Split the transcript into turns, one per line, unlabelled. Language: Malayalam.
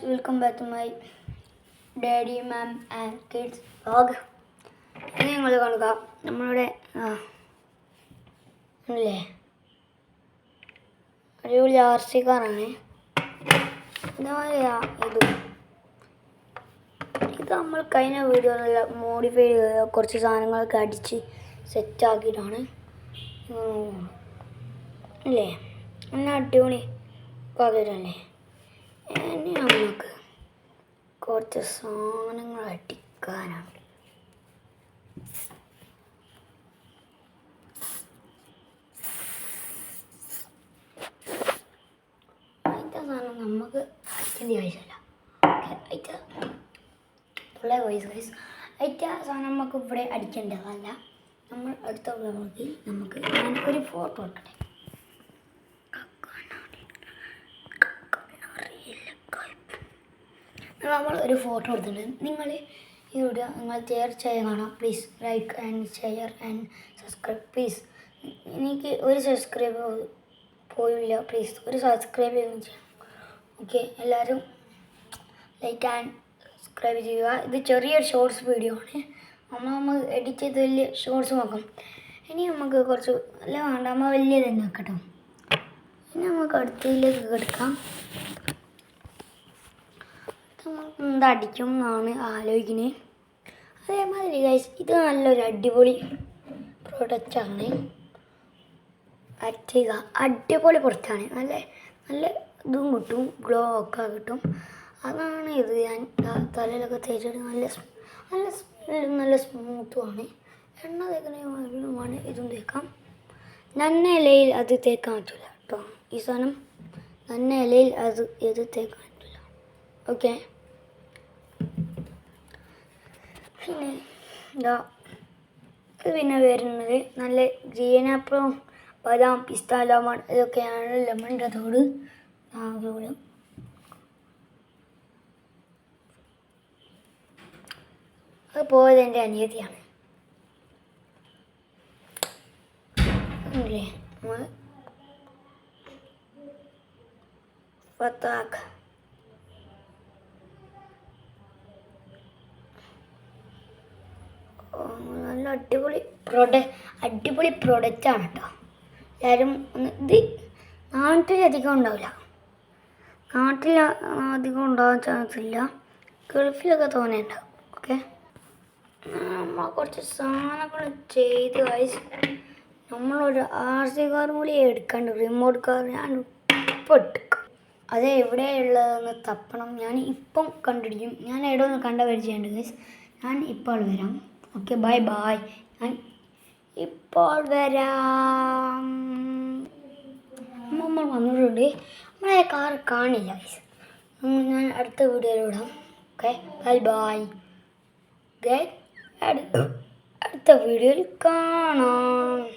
welcome back to my daddy, mom and kids vlog. ഇനി നിങ്ങൾ കാണുക നമ്മളുടെ അല്ലേ അടിപൊളി RC കാറാണ്. ഇത് നമ്മൾ കഴിഞ്ഞ വീഡിയോയിലുള്ള മോഡിഫൈ ചെയ്ത കുറച്ച് സാധനങ്ങളൊക്കെ അടിച്ച് സെറ്റാക്കിയിട്ടാണ് അല്ലേ. എന്നാൽ അടിപൊളി പകരല്ലേ. ഇനി നമുക്ക് കുറച്ച് സാധനങ്ങൾ അടിക്കാനാണ്. അതിൻ്റെ സാധനം നമുക്ക് അടിക്കേണ്ട ആവശ്യമില്ല. അതിൻ്റെ സാധനം നമുക്ക് ഇവിടെ അടിക്കേണ്ടതല്ല. നമ്മൾ അടുത്ത വ്ളോഗിൽ നമുക്ക് ഞാൻ ഒരു ഫോട്ടോ എടുക്കട്ടെ. നമ്മൾ ഒരു ഫോട്ടോ എടുത്തിട്ടുണ്ട്. നിങ്ങൾ ഈ വീഡിയോ നിങ്ങൾ തീർച്ചയായും കാണാം. Please like and share and subscribe please. എനിക്ക് ഒരു സബ്സ്ക്രൈബ് പോയില്ല. പ്ലീസ് ഒരു സബ്സ്ക്രൈബ് ചെയ്യുകയും ചെയ്യാം. ഓക്കെ, എല്ലാവരും ലൈക്ക് ആൻഡ് സബ്സ്ക്രൈബ് ചെയ്യുക. ഇത് ചെറിയൊരു ഷോർട്സ് വീഡിയോ ആണ്. നമ്മൾ എഡിറ്റ് ചെയ്ത് വലിയ ഷോർട്സ് നോക്കാം. ഇനി നമുക്ക് കുറച്ച് അല്ല വേണ്ട, നമ്മൾ വലിയ തന്നെ ആക്കട്ടോ. ഇനി നമുക്ക് അടുത്തതിലേക്ക് കിടക്കാം. എന്തടിക്കും എന്നാണ് ആലോചിക്കുന്നത്. അതേമാതിരി ഗൈസ്, ഇത് നല്ലൊരു അടിപൊളി പ്രൊഡക്റ്റാണ്. അടിപൊളി പ്രൊഡക്റ്റാണ്. നല്ല നല്ല ഇതും കിട്ടും, ഗ്ലോ ഒക്കെ കിട്ടും. അതാണ് ഇത്. ഞാൻ തലയിലൊക്കെ തേച്ചിട്ട് നല്ല സ്മെല്ലും നല്ല സ്മൂത്തുമാണ്. എണ്ണ തേക്കുന്നതുമാണ് ഇതും തേക്കാം. നന്ന ഇലയിൽ അത് തേക്കാൻ പറ്റില്ല കേട്ടോ. ഈ സാധനം നന്ന ഇലയിൽ ഇത് തേക്കാൻ പറ്റില്ല. ഓക്കെ, പിന്നെ വരുന്നത് നല്ല ഗ്രീൻ ആപ്പിളും ബദാം പിസ്ത ലെമൺ ഇതൊക്കെയാണ്. ലെമണിൻ്റെ തോട് അതുപോലെ അത് പോയത് എൻ്റെ അനിയത്തിയാണ്. ഫത്താഖ് നല്ല അടിപൊളി പ്രൊഡക്റ്റാണ് കേട്ടോ. എല്ലാവരും ഇത് നാട്ടിലധികം ഉണ്ടാവില്ല. നാട്ടിൽ അധികം ഉണ്ടാകാൻ ചാൻസ് ഇല്ല. ഗൾഫിലൊക്കെ തോനെ ഉണ്ടാവും. ഓക്കെ, നമ്മൾ കുറച്ച് സാധനങ്ങൾ ചെയ്ത് നമ്മളൊരു RC കാർ കൂടി എടുക്കാണ്ട്. റിമോട്ട് കാർ ഞാൻ ഇപ്പം എടുക്കാം. അത് എവിടെയുള്ളതെന്ന് തപ്പണം. ഞാൻ ഇപ്പം കണ്ടുപിടിക്കും. ഞാൻ എവിടെ ഒന്ന് കണ്ടുപരിചയമുണ്ട് ഗൈസ്. ഞാൻ ഇപ്പോൾ വരാം. Okay, bye. ഞാൻ ഇപ്പോൾ വരാം. നമ്മൾ വന്നിട്ടുണ്ട്. നമ്മളെ കാർ കാണില്ല ഗൈസ്. ഞാൻ അടുത്ത വീഡിയോയിൽ വിടാം. Okay, bye. അടുത്ത വീഡിയോയിൽ കാണാം.